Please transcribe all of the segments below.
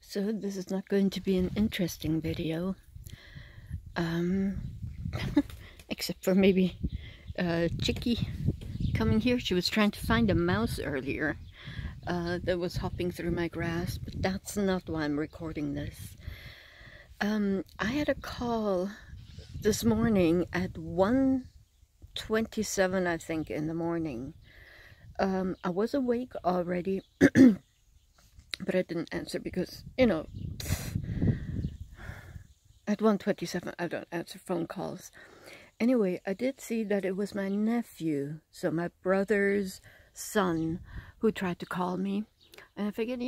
So this is not going to be an interesting video, um, except for maybe Chicky coming here. She was trying to find a mouse earlier that was hopping through my grass, but that's not why I'm recording this. I had a call this morning at 1:27, I think, in the morning. I was awake already, but I didn't answer because, at 1:27 I don't answer phone calls. Anyway, I did see that it was my nephew, so my brother's son, who tried to call me. And I figured,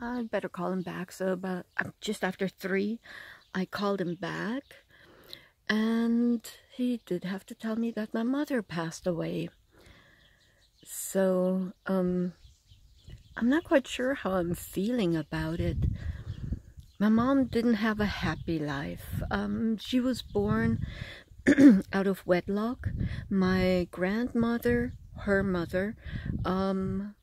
I'd better call him back. So about just after 3, I called him back. And he did have to tell me that my mother passed away. So, I'm not quite sure how I'm feeling about it. My mom didn't have a happy life. She was born out of wedlock. My grandmother, her mother,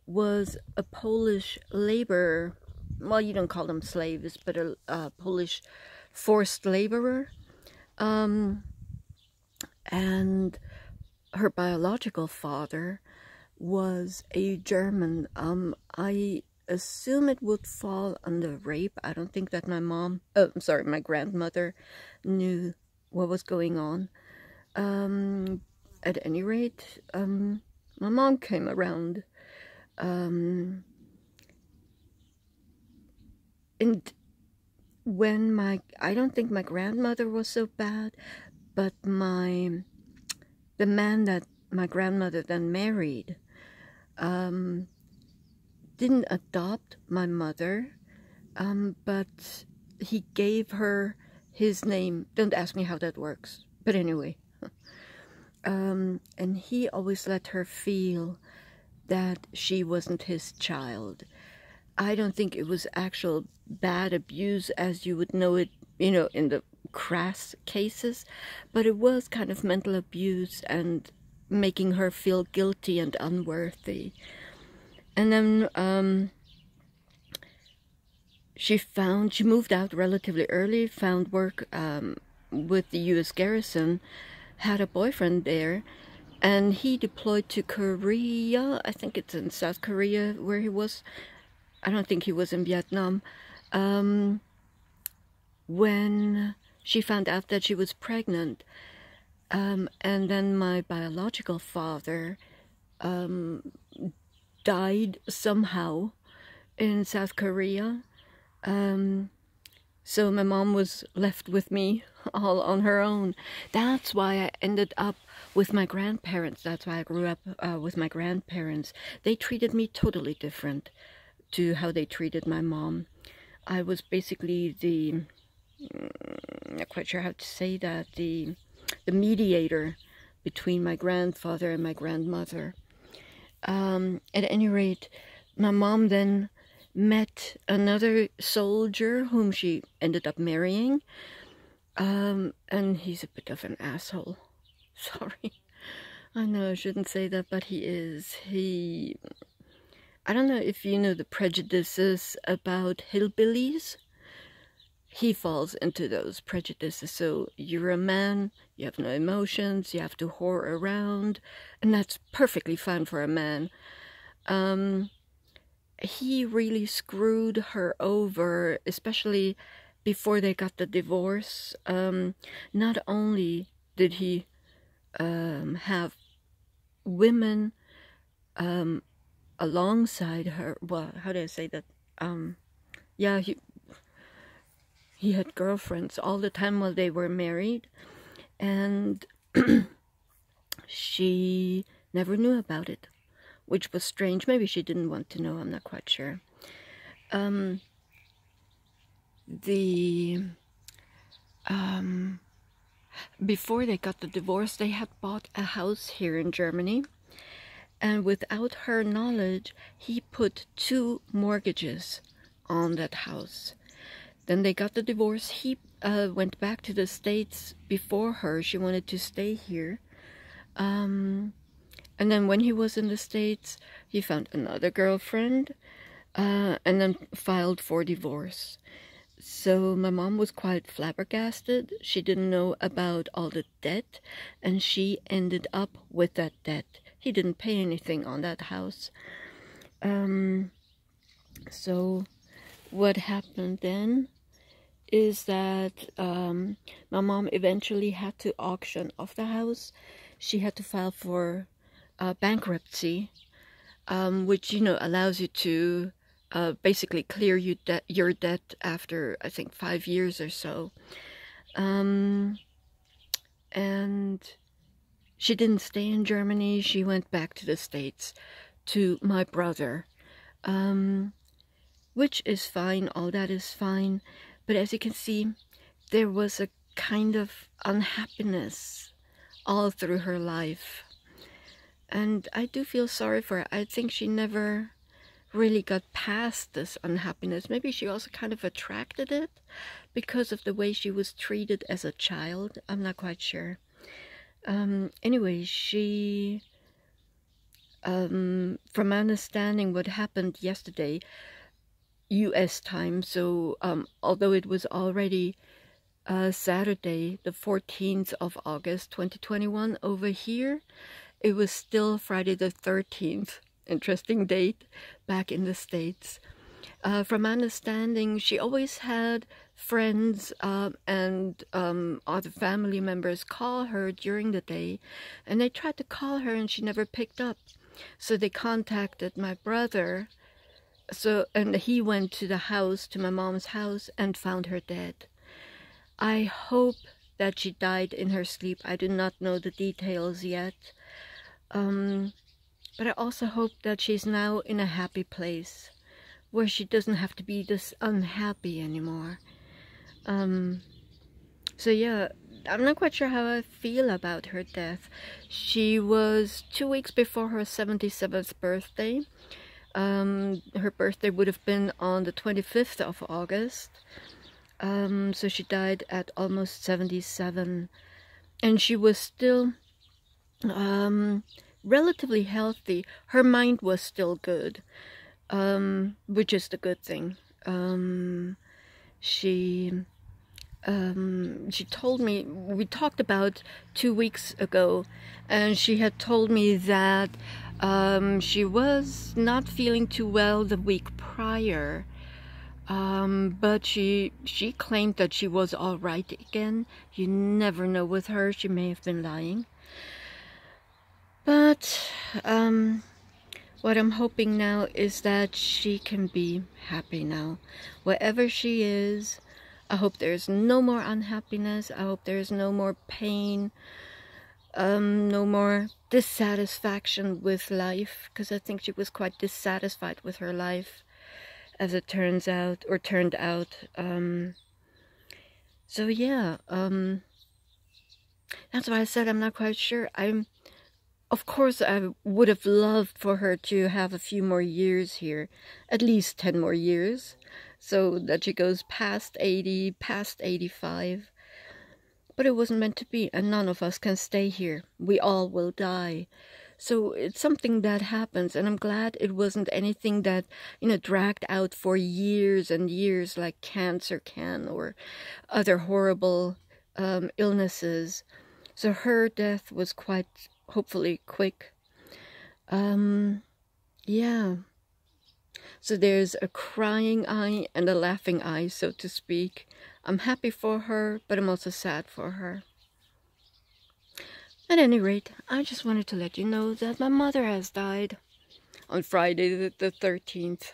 was a Polish labor, well, you don't call them slaves, but a Polish forced laborer. And her biological father was a German. I assume it would fall under rape. I don't think that my grandmother knew what was going on. At any rate, my mom came around. And when I don't think my grandmother was so bad, but the man that my grandmother then married, didn't adopt my mother, but he gave her his name. Don't ask me how that works, but anyway. And he always let her feel that she wasn't his child. I don't think it was actual bad abuse as you would know it, in the crass cases, but it was kind of mental abuse and making her feel guilty and unworthy. And then she moved out relatively early, found work with the U.S. Garrison, had a boyfriend there, and he deployed to Korea. I think it's in South Korea where he was. I don't think he was in Vietnam. When she found out that she was pregnant, and then my biological father died somehow in South Korea. So my mom was left with me all on her own. That's why I ended up with my grandparents. That's why I grew up with my grandparents. They treated me totally different to how they treated my mom. I was basically not quite sure how to say that, the mediator between my grandfather and my grandmother. At any rate, my mom then met another soldier whom she ended up marrying, and he's a bit of an asshole. Sorry, I know I shouldn't say that, but he is. I don't know if you know the prejudices about hillbillies. He falls into those prejudices. So you're a man, you have no emotions, you have to whore around, and that's perfectly fine for a man. He really screwed her over, especially before they got the divorce. Not only did he have women alongside her, well, how do I say that? Yeah, he had girlfriends all the time while they were married, and she never knew about it, which was strange. Maybe she didn't want to know, I'm not quite sure. Before they got the divorce, they had bought a house here in Germany, and without her knowledge, he put 2 mortgages on that house. Then they got the divorce. He went back to the States before her. She wanted to stay here. And then when he was in the States, he found another girlfriend. and then filed for divorce. So my mom was quite flabbergasted. She didn't know about all the debt, and she ended up with that debt. He didn't pay anything on that house. So what happened then is that my mom eventually had to auction off the house. She had to file for bankruptcy, which, you know, allows you to basically clear your debt after, I think, 5 years or so. And she didn't stay in Germany. She went back to the States to my brother, which is fine. All that is fine. But as you can see, there was a kind of unhappiness all through her life. And I do feel sorry for her. I think she never really got past this unhappiness. Maybe she also kind of attracted it because of the way she was treated as a child. I'm not quite sure. Anyway, she, from my understanding, what happened yesterday, US time, so although it was already Saturday, the 14th of August 2021 over here, it was still Friday the 13th. Interesting date back in the States. From my understanding, she always had friends and other family members call her during the day, and they tried to call her and she never picked up. So they contacted my brother, and he went to the house, to my mom's house, and found her dead. I hope that she died in her sleep. I do not know the details yet. But I also hope that she's now in a happy place where she doesn't have to be this unhappy anymore. So yeah, I'm not quite sure how I feel about her death. She was 2 weeks before her 77th birthday. Her birthday would have been on the 25th of August. So she died at almost 77. And she was still relatively healthy. Her mind was still good, which is the good thing. She told me, we talked about 2 weeks ago, and she had told me that she was not feeling too well the week prior, but she claimed that she was all right again. You never know with her, she may have been lying. But what I'm hoping now is that she can be happy now. Wherever she is, I hope there's no more unhappiness. I hope there's no more pain, no more dissatisfaction with life, because I think she was quite dissatisfied with her life, as it turns out, or turned out. So yeah, that's why I said I'm not quite sure. Of course, I would have loved for her to have a few more years here, at least 10 more years, so that she goes past 80, past 85. But it wasn't meant to be, and none of us can stay here. We all will die. So it's something that happens, and I'm glad it wasn't anything that, you know, dragged out for years and years like cancer can, or other horrible illnesses. So her death was quite, hopefully, quick. Yeah. So there's a crying eye and a laughing eye, so to speak. I'm happy for her, but I'm also sad for her. At any rate, I just wanted to let you know that my mother has died on Friday the 13th.